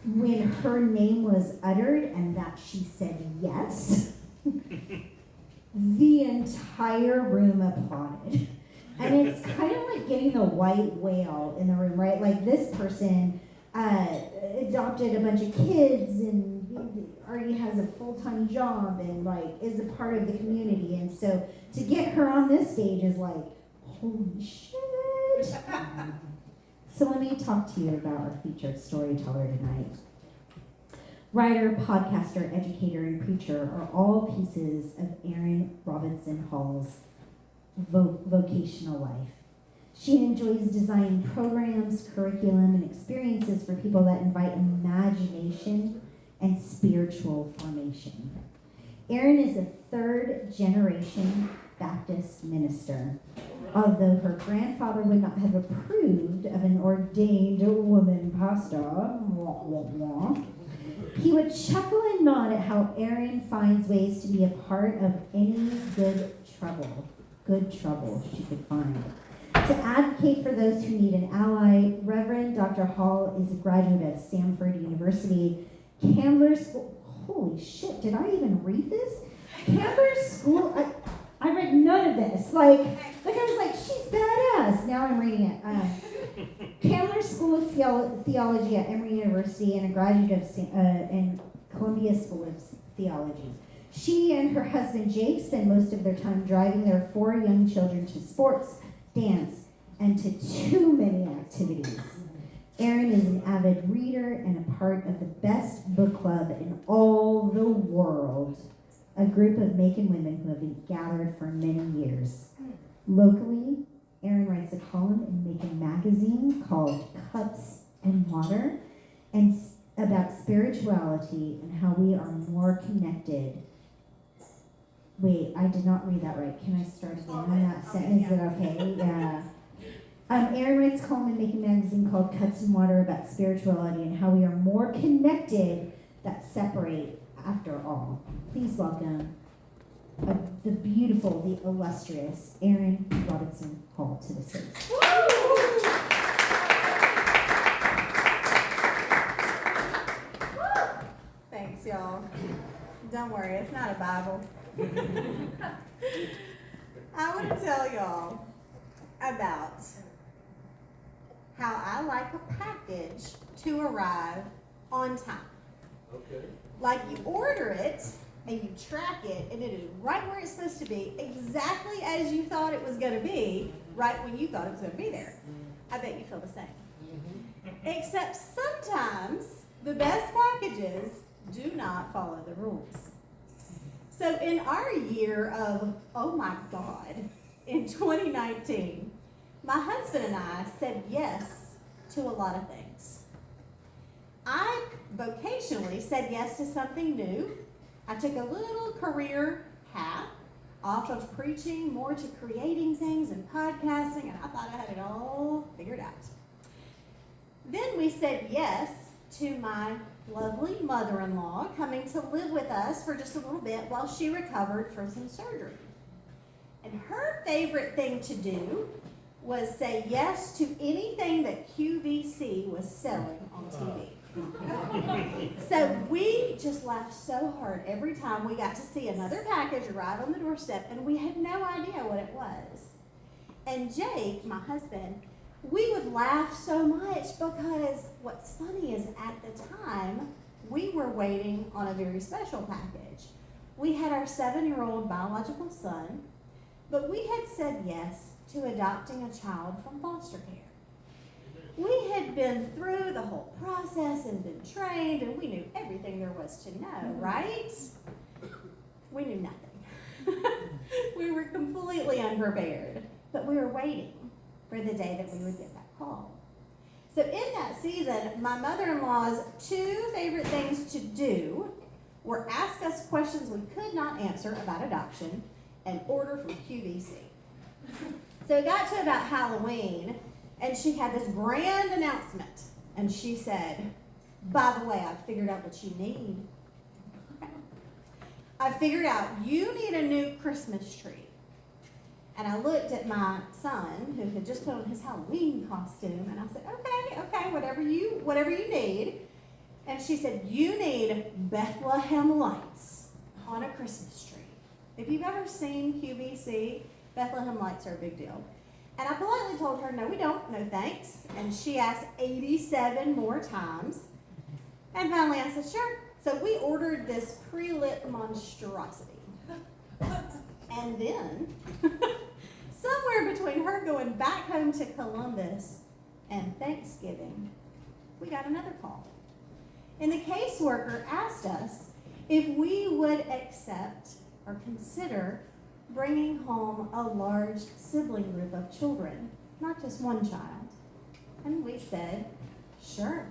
when her name was uttered and that she said yes, the entire room applauded. And it's kind of like getting the white whale in the room, right? Like this person adopted a bunch of kids and already has a full-time job and like is a part of the community. And so to get her on this stage is like, holy shit. So let me talk to you about our featured storyteller tonight. Writer, podcaster, educator, and preacher are all pieces of Erin Robinson Hall's vocational life. She enjoys designing programs, curriculum, and experiences for people that invite imagination and spiritual formation. Erin is a third-generation Baptist minister. Although her grandfather would not have approved of an ordained woman pastor, he would chuckle and nod at how Erin finds ways to be a part of any good trouble she could find. To advocate for those who need an ally, Reverend Dr. Hall is a graduate of Samford University, Candler School. Holy shit, did I even read this? Candler School, I read none of this. Like I was like, she's badass. Now I'm reading it. Candler School of Theology at Emory University and a graduate of in Columbia School of Theology. She and her husband Jake spend most of their time driving their 4 young children to sports, dance, and to too many activities. Erin is an avid reader and a part of the best book club in all the world, a group of Macon women who have been gathered for many years. Locally, Erin writes a column in Macon magazine called Cups and Water and about spirituality and how we are more connected. Wait, I did not read that right. Can I start again on that sentence? Is it okay? Yeah. Erin writes a column in Macon magazine called Cups and Water about spirituality and how we are more connected that separate after all. Please welcome the beautiful, the illustrious Erin Robinson Hall to the stage. Thanks, y'all. Don't worry, it's not a Bible. I want to tell y'all about how I like a package to arrive on time. Okay. Like you order it and you track it and it is right where it's supposed to be, exactly as you thought it was going to be, right when you thought it was going to be there. I bet you feel the same. Except sometimes the best packages do not follow the rules. So in our year of, oh my God, in 2019, my husband and I said yes to a lot of things. I vocationally said yes to something new. I took a little career path off of preaching more to creating things and podcasting, and I thought I had it all figured out. Then we said yes to my lovely mother-in-law coming to live with us for just a little bit while she recovered from some surgery. And her favorite thing to do was say yes to anything that QVC was selling on TV. So we just laughed so hard every time we got to see another package arrive on the doorstep, and we had no idea what it was. And Jake, my husband, we would laugh so much because what's funny is at the time, we were waiting on a very special package. We had our 7-year-old biological son, but we had said yes to adopting a child from foster care. We had been through the whole process and been trained, and we knew everything there was to know, right? We knew nothing. We were completely unprepared, but we were waiting for the day that we would get that call. So in that season, my mother-in-law's 2 favorite things to do were ask us questions we could not answer about adoption and order from QVC. So it got to about Halloween, and she had this grand announcement, and she said, by the way, I figured out what you need. I figured out you need a new Christmas tree. And I looked at my son, who had just put on his Halloween costume, and I said, okay, whatever you need. And she said, you need Bethlehem lights on a Christmas tree. If you've ever seen QVC, Bethlehem lights are a big deal. And I politely told her, no, we don't, no thanks. And she asked 87 more times. And finally I said, sure. So we ordered this pre-lit monstrosity. And then, somewhere between her going back home to Columbus and Thanksgiving, we got another call. And the caseworker asked us if we would accept or consider bringing home a large sibling group of children, not just one child. And we said, sure.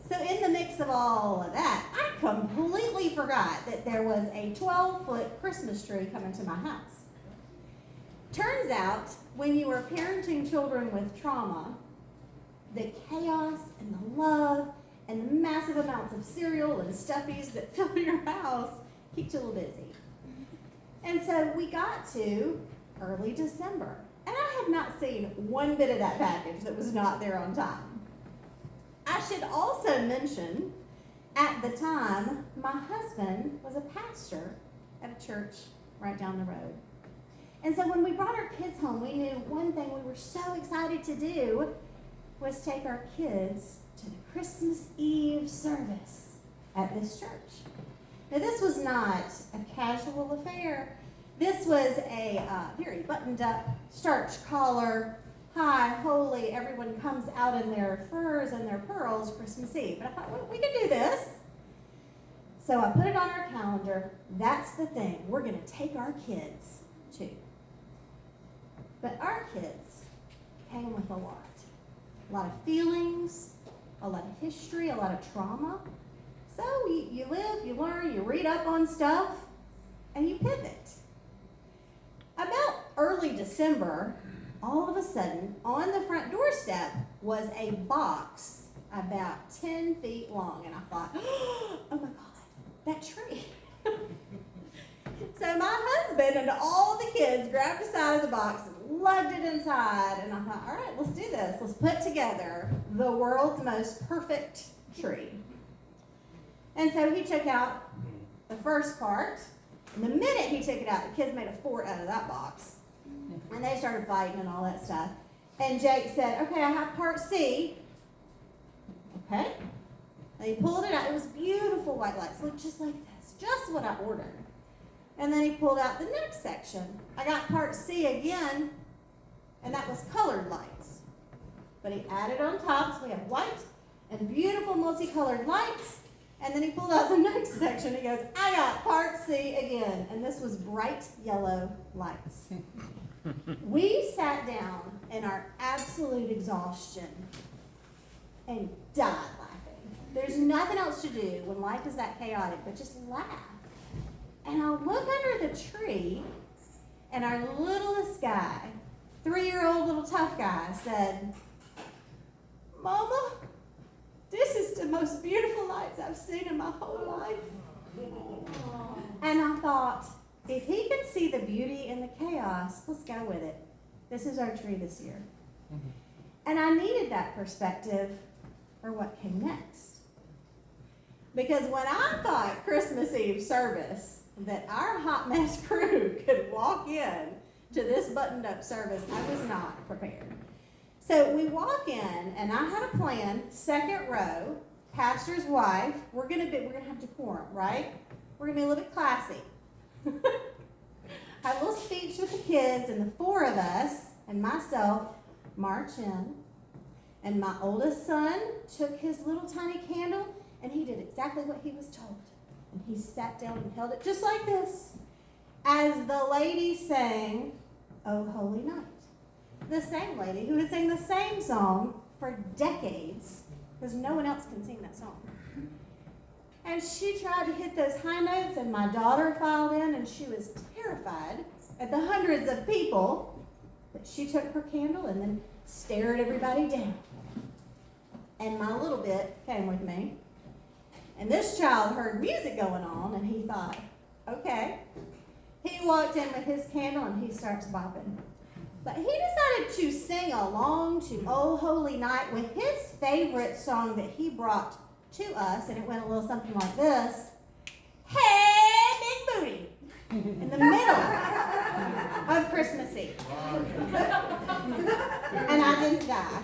So in the mix of all of that, I completely forgot that there was a 12-foot Christmas tree coming to my house. Turns out, when you are parenting children with trauma, the chaos and the love and the massive amounts of cereal and stuffies that fill your house keeps you a little busy. And so we got to early December, and I have not seen one bit of that package that was not there on time. I should also mention, at the time, my husband was a pastor at a church right down the road. And so when we brought our kids home, we knew one thing we were so excited to do was take our kids to the Christmas Eve service at this church. Now, this was not a casual affair. This was a very buttoned up, starched collar, high, holy, everyone comes out in their furs and their pearls Christmas Eve. But I thought, well, we can do this. So I put it on our calendar. That's the thing we're going to take our kids to. But our kids came with a lot of feelings, a lot of history, a lot of trauma. So you live, you learn, you read up on stuff, and you pivot. About early December, all of a sudden, on the front doorstep was a box about 10 feet long. And I thought, oh my God, that tree. So my husband and all the kids grabbed a side of the box and lugged it inside. And I thought, all right, let's do this. Let's put together the world's most perfect tree. And so he took out the first part. And the minute he took it out, the kids made a fort out of that box. And they started fighting and all that stuff. And Jake said, okay, I have part C. Okay. And he pulled it out. It was beautiful white lights. Looked just like this. Just what I ordered. And then he pulled out the next section. I got part C again. And that was colored lights. But he added on top. So we have white and beautiful multicolored lights. And then he pulled out the next section. He goes, I got part C again. And this was bright yellow lights. We sat down in our absolute exhaustion and died laughing. There's nothing else to do when life is that chaotic but just laugh. And I look under the tree, and our littlest guy, 3-year-old little tough guy, said, Mama, this is the most beautiful lights I've seen in my whole life. And I thought, if he can see the beauty in the chaos, let's go with it. This is our tree this year. Mm-hmm. And I needed that perspective for what came next. Because when I thought Christmas Eve service, that our hot mess crew could walk in to this buttoned up service, I was not prepared. So we walk in, and I had a plan, second row, pastor's wife. We're gonna have decorum, right? We're gonna be a little bit classy. Had a little speech with the kids, and the 4 of us and myself march in. And my oldest son took his little tiny candle, and he did exactly what he was told. And he sat down and held it just like this, as the lady sang, "O Holy Night." The same lady who had sang the same song for decades, because no one else can sing that song. And she tried to hit those high notes, and my daughter filed in, and she was terrified at the hundreds of people. But she took her candle and then stared everybody down. And my little bit came with me. And this child heard music going on, and he thought, okay. He walked in with his candle, and he starts bopping. But he decided to sing along to "O Holy Night" with his favorite song that he brought to us, and it went a little something like this. Hey, big booty! In the middle of Christmas Eve. And I didn't die.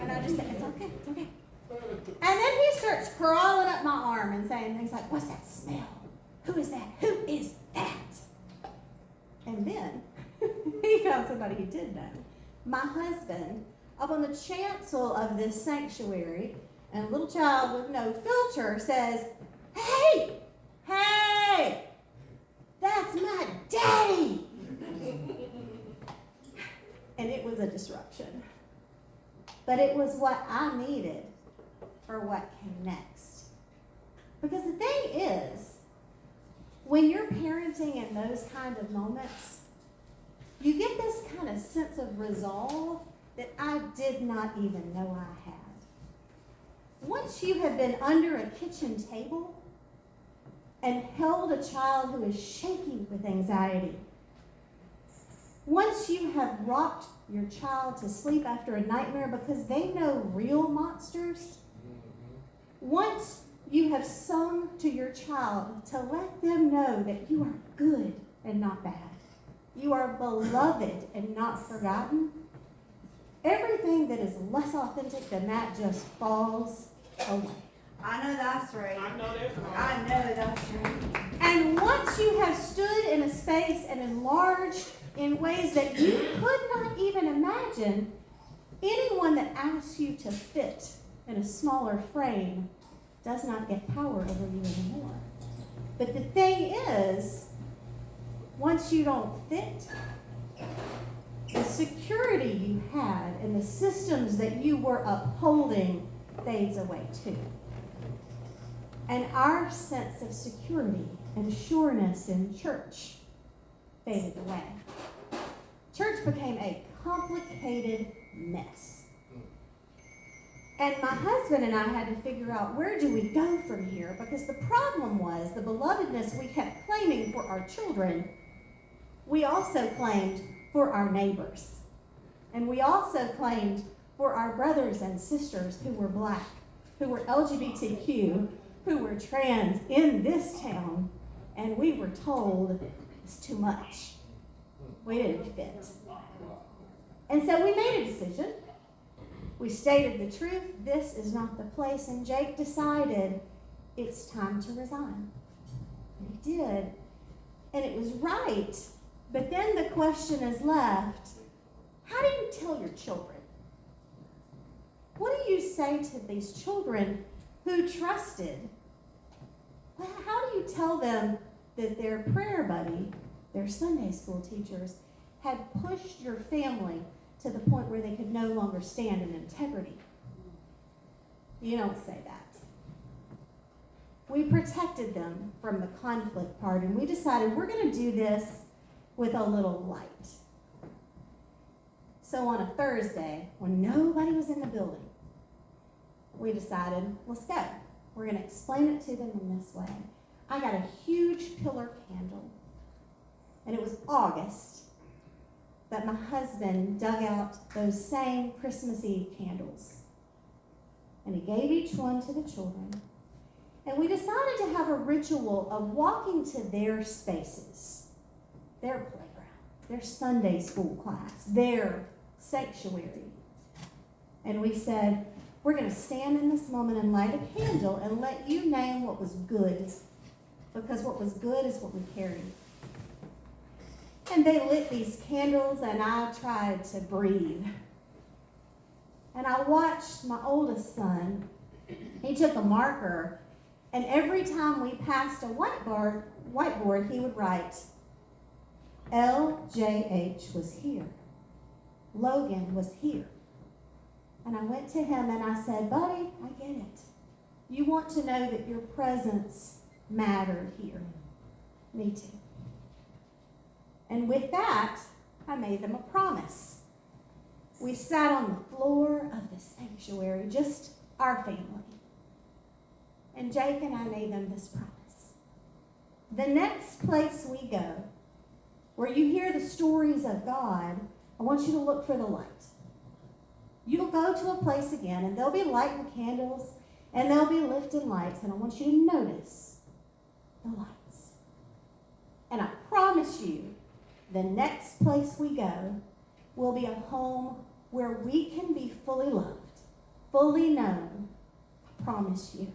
And I just said, it's okay, it's okay. And then he starts crawling up my arm and saying things like, what's that smell? Who is that? Who is that? And then he found somebody who did know. My husband, up on the chancel of this sanctuary, and a little child with no filter says, hey, that's my daddy. And it was a disruption. But it was what I needed for what came next. Because the thing is, when you're parenting in those kind of moments, you get this kind of sense of resolve that I did not even know I had. Once you have been under a kitchen table and held a child who is shaking with anxiety, once you have rocked your child to sleep after a nightmare because they know real monsters, once you have sung to your child to let them know that you are good and not bad, you are beloved and not forgotten, everything that is less authentic than that just falls away. I know that's right. I know that's right. I know that's right. And once you have stood in a space and enlarged in ways that you could not even imagine, anyone that asks you to fit in a smaller frame does not get power over you anymore. But the thing is, once you don't fit, the security you had and the systems that you were upholding fades away too. And our sense of security and sureness in church faded away. Church became a complicated mess. And my husband and I had to figure out, where do we go from here? Because the problem was the belovedness we kept claiming for our children, we also claimed for our neighbors. And we also claimed for our brothers and sisters who were black, who were LGBTQ, who were trans in this town, and we were told it's too much. We didn't fit. And so we made a decision. We stated the truth. This is not the place. And Jake decided it's time to resign. And he did. And it was right. But then the question is left, how do you tell your children? What do you say to these children who trusted? Well, how do you tell them that their prayer buddy, their Sunday school teachers, had pushed your family to the point where they could no longer stand in integrity? You don't say that. We protected them from the conflict part, and we decided we're going to do this with a little light. So on a Thursday, when nobody was in the building, we decided, let's go. We're going to explain it to them in this way. I got a huge pillar candle, and it was August that my husband dug out those same Christmas Eve candles. And he gave each one to the children. And we decided to have a ritual of walking to their spaces, their playground, their Sunday school class, their sanctuary. And we said, we're going to stand in this moment and light a candle and let you name what was good. Because what was good is what we carried. And they lit these candles, and I tried to breathe. And I watched my oldest son. He took a marker, and every time we passed a whiteboard, he would write, LJH was here. Logan was here. And I went to him and I said, buddy, I get it. You want to know that your presence mattered here. Me too. And with that, I made them a promise. We sat on the floor of the sanctuary, just our family. And Jake and I made them this promise. The next place we go, where you hear the stories of God, I want you to look for the light. You'll go to a place again, and they'll be lighting candles, And they'll be lifting lights, and I want you to notice the lights. And I promise you, the next place we go will be a home where we can be fully loved, fully known. I promise you.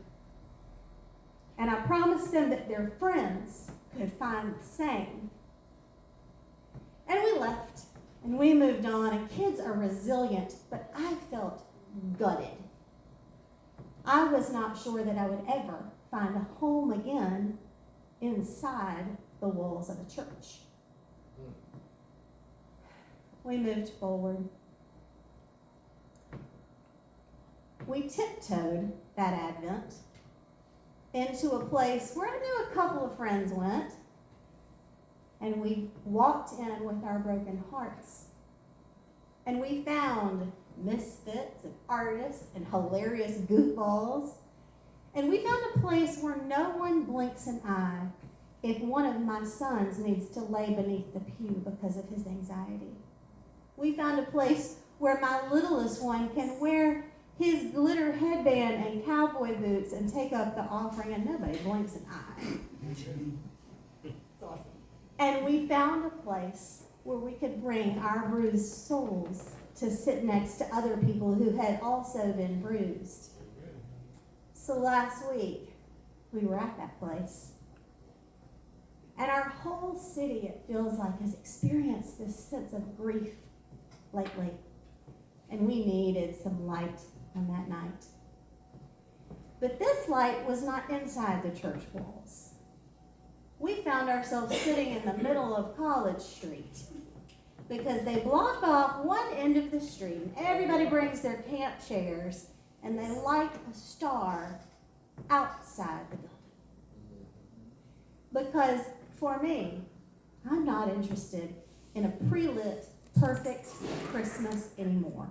And I promised them that their friends could find the same. And we left, and we moved on, and kids are resilient, but I felt gutted. I was not sure that I would ever find a home again inside the walls of a church. We moved forward. We tiptoed that Advent into a place where I knew a couple of friends went, and we walked in with our broken hearts. And we found misfits and artists and hilarious goofballs. And we found a place where no one blinks an eye if one of my sons needs to lay beneath the pew because of his anxiety. We found a place where my littlest one can wear his glitter headband and cowboy boots and take up the offering, and nobody blinks an eye. And we found a place where we could bring our bruised souls to sit next to other people who had also been bruised. So last week, we were at that place. And our whole city, it feels like, has experienced this sense of grief lately. And we needed some light on that night. But this light was not inside the church walls. We found ourselves sitting in the middle of College Street because they block off one end of the street, and everybody brings their camp chairs, and they light a star outside the building. Because for me, I'm not interested in a pre-lit, perfect Christmas anymore.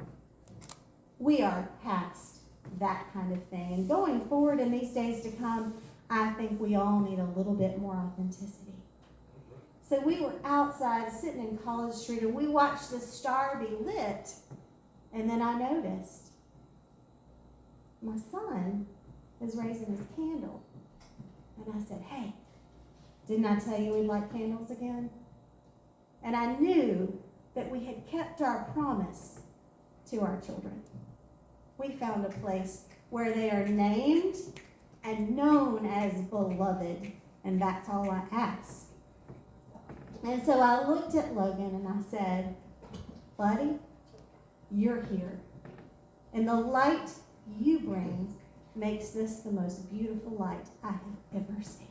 We are past that kind of thing. And going forward in these days to come, I think we all need a little bit more authenticity. So we were outside sitting in College Street, and we watched the star be lit, and then I noticed my son is raising his candle. And I said, hey, didn't I tell you we'd light candles again? And I knew that we had kept our promise to our children. We found a place where they are named and known as beloved, and that's all I ask. And so I looked at Logan and I said, buddy, you're here. And the light you bring makes this the most beautiful light I have ever seen.